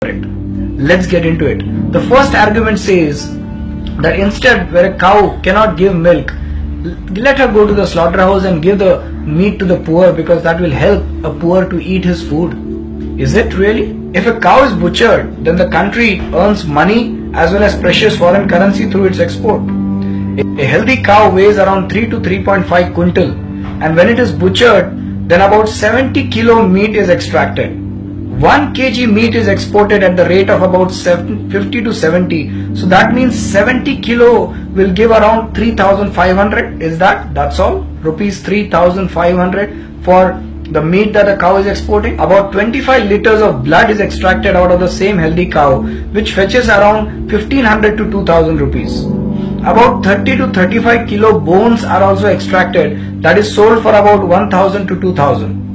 it. Let's get into it. The first argument says that instead, where a cow cannot give milk, let her go to the slaughterhouse and give the meat to the poor, because that will help a poor to eat his food. Is it really? If a cow is butchered, then the country earns money as well as precious foreign currency through its export. A healthy cow weighs around 3 to 3.5 quintal, and when it is butchered, then about 70 kilo meat is extracted. 1 kg meat is exported at the rate of about 50 to 70. So that means 70 kilo will give around 3,500. Is that's all? Rupees 3,500 for the meat that a cow is exporting. About 25 liters of blood is extracted out of the same healthy cow, which fetches around 1,500 to 2,000 rupees. About 30 to 35 kilo bones are also extracted, that is sold for about 1,000 to 2,000.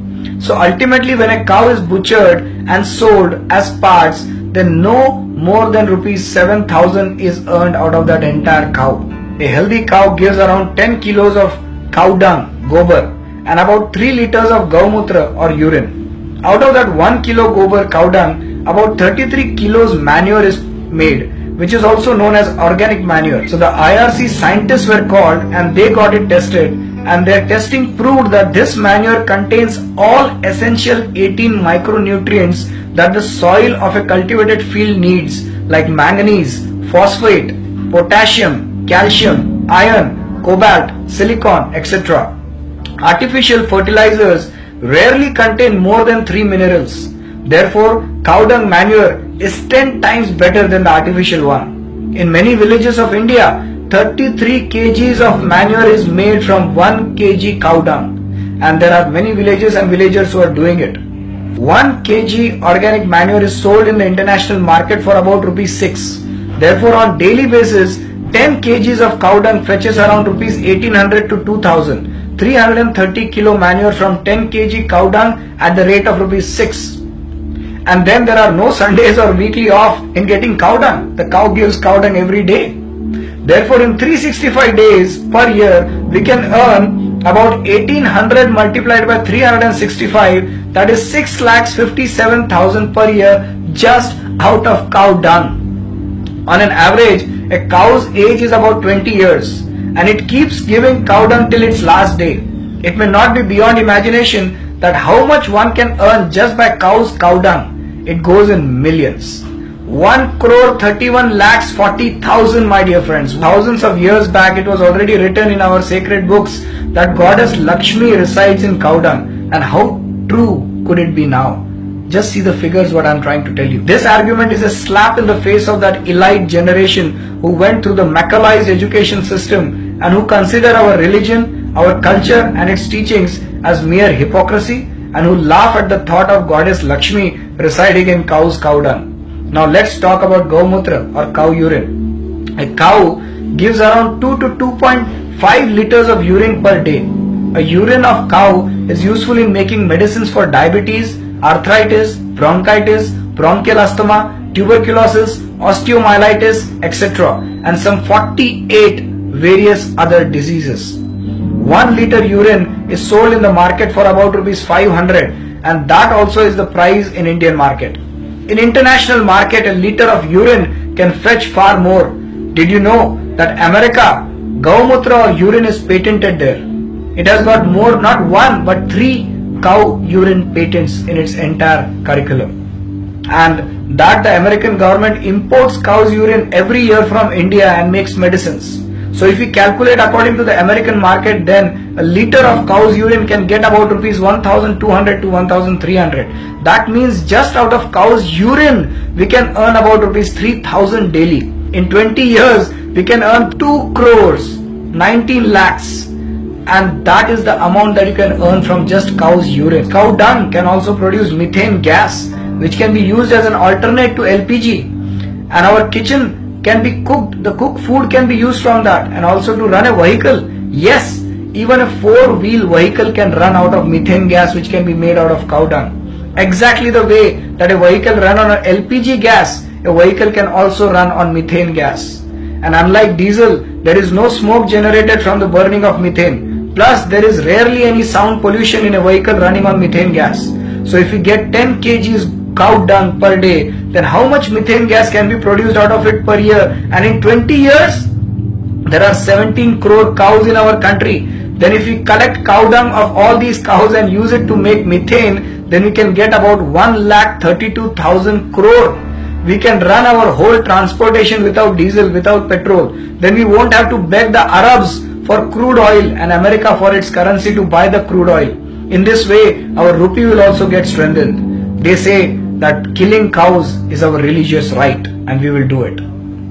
So ultimately, when a cow is butchered and sold as parts, then no more than rupees 7,000 is earned out of that entire cow. A healthy cow gives around 10 kilos of cow dung, gobar, and about 3 liters of gaumutra or urine. Out of that 1 kilo gobar cow dung, about 33 kilos manure is made, which is also known as organic manure. So the IRC scientists were called and they got it tested, and their testing proved that this manure contains all essential 18 micronutrients that the soil of a cultivated field needs, like manganese, phosphate, potassium, calcium, iron, cobalt, silicon, etc. Artificial fertilizers rarely contain more than 3 minerals. Therefore, cow dung manure is 10 times better than the artificial one. In many villages of India, 33 kgs of manure is made from 1 kg cow dung, and there are many villages and villagers who are doing it. 1 kg organic manure is sold in the international market for about rupees 6. Therefore, on daily basis, 10 kgs of cow dung fetches around rupees 1800 to 2000. 330 kilo manure from 10 kg cow dung at the rate of rupees 6. And then there are no Sundays or weekly off in getting cow dung. The cow gives cow dung every day. Therefore, in 365 days per year, we can earn about 1800 multiplied by 365, that is 6,57,000 per year just out of cow dung. On an average, a cow's age is about 20 years, and it keeps giving cow dung till its last day. It may not be beyond imagination that how much one can earn just by cow's cow dung. It goes in millions. 1 crore 31 lakhs 40,000, my dear friends. Thousands of years back, it was already written in our sacred books that goddess Lakshmi resides in cow dung. And how true could it be now? Just see the figures, what I am trying to tell you. This argument is a slap in the face of that elite generation who went through the Macaulay's education system and who consider our religion, our culture and its teachings as mere hypocrisy, and who laugh at the thought of goddess Lakshmi residing in cow's cow dung. Now let's talk about gaumutra or cow urine. A cow gives around 2 to 2.5 liters of urine per day. A urine of cow is useful in making medicines for diabetes, arthritis, bronchitis, bronchial asthma, tuberculosis, osteomyelitis, etc. and some 48 various other diseases. 1 liter urine is sold in the market for about rupees 500, and that also is the price in Indian market. In international market, a liter of urine can fetch far more. Did you know that America, Gaumutra or urine is patented there? It has got more, not one, but 3 cow urine patents in its entire curriculum. And that the American government imports cow's urine every year from India and makes medicines. So if we calculate according to the American market, then a liter of cow's urine can get about rupees 1,200 to 1,300. That means just out of cow's urine, we can earn about rupees 3,000 daily. In 20 years, we can earn 2 crores, 19 lakhs. And that is the amount that you can earn from just cow's urine. Cow dung can also produce methane gas, which can be used as an alternate to LPG. And our kitchen can be cooked, the cooked food can be used from that, and also to run a vehicle. Yes, even a 4-wheel vehicle can run out of methane gas, which can be made out of cow dung. Exactly the way that a vehicle run on an LPG gas, a vehicle can also run on methane gas. And unlike diesel, there is no smoke generated from the burning of methane. Plus, there is rarely any sound pollution in a vehicle running on methane gas. So if we get 10 kgs cow dung per day, then how much methane gas can be produced out of it per year? And in 20 years, there are 17 crore cows in our country. Then if we collect cow dung of all these cows and use it to make methane, then we can get about 1,32,000 crore. We can run our whole transportation without diesel, without petrol. Then we won't have to beg the Arabs for crude oil and America for its currency to buy the crude oil. In this way, our rupee will also get strengthened. They say that killing cows is our religious right and we will do it.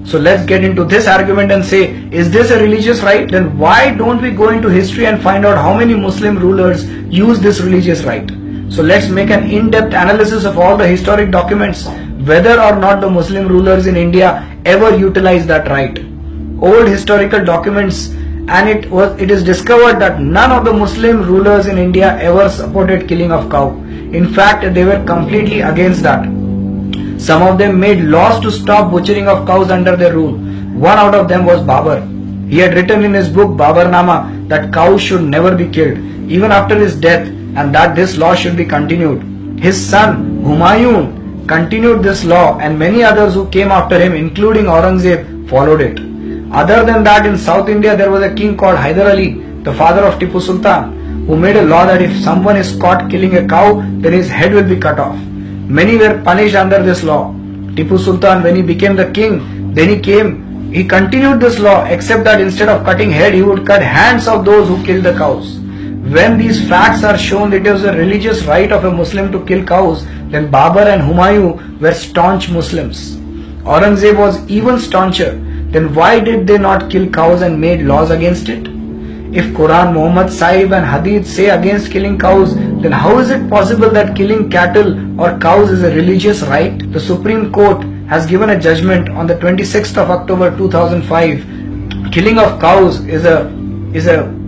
So let's get into this argument and say, is this a religious right? Then why don't we go into history and find out how many Muslim rulers use this religious right? So let's make an in-depth analysis of all the historic documents, whether or not the Muslim rulers in India ever utilized that right. Old historical documents, and it is discovered that none of the Muslim rulers in India ever supported killing of cow. In fact, they were completely against that. Some of them made laws to stop butchering of cows under their rule. One out of them was Babur. He had written in his book Baburnama that cows should never be killed, even after his death, and that this law should be continued. His son Humayun continued this law, and many others who came after him, including Aurangzeb, followed it. Other than that, in South India there was a king called Hyder Ali, the father of Tipu Sultan, who made a law that if someone is caught killing a cow, then his head will be cut off. Many were punished under this law. Tipu Sultan, when he became the king, he continued this law, except that instead of cutting head, he would cut hands of those who killed the cows. When these facts are shown that it was a religious right of a Muslim to kill cows, then Babur and Humayun were staunch Muslims. Aurangzeb was even stauncher. Then why did they not kill cows and made laws against it? If Quran, Muhammad Sahib and Hadith say against killing cows, then how is it possible that killing cattle or cows is a religious right? The Supreme Court has given a judgment on the 26th of October 2005. Killing of cows is a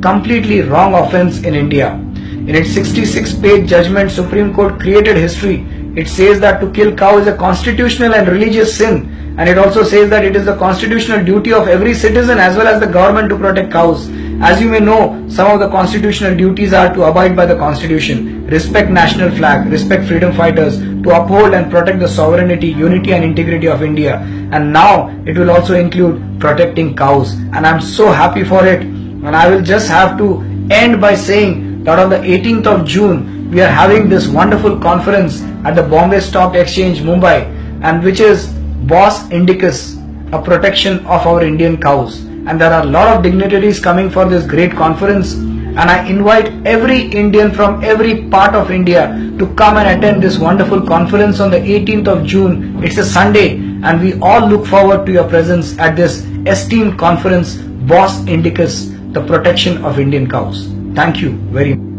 completely wrong offense in India. In its 66-page judgment, Supreme Court created history. It says that to kill cow is a constitutional and religious sin, and it also says that it is the constitutional duty of every citizen as well as the government to protect cows. As you may know, some of the constitutional duties are to abide by the constitution, respect national flag, respect freedom fighters, to uphold and protect the sovereignty, unity and integrity of India. And now it will also include protecting cows. And I'm so happy for it. And I will just have to end by saying that on the 18th of June, we are having this wonderful conference at the Bombay Stock Exchange, Mumbai, and which is Bos Indicus, a protection of our Indian cows. And there are a lot of dignitaries coming for this great conference, and I invite every Indian from every part of India to come and attend this wonderful conference on the 18th of June. It's a Sunday, and we all look forward to your presence at this esteemed conference, Bos Indicus, the protection of Indian cows. Thank you very much.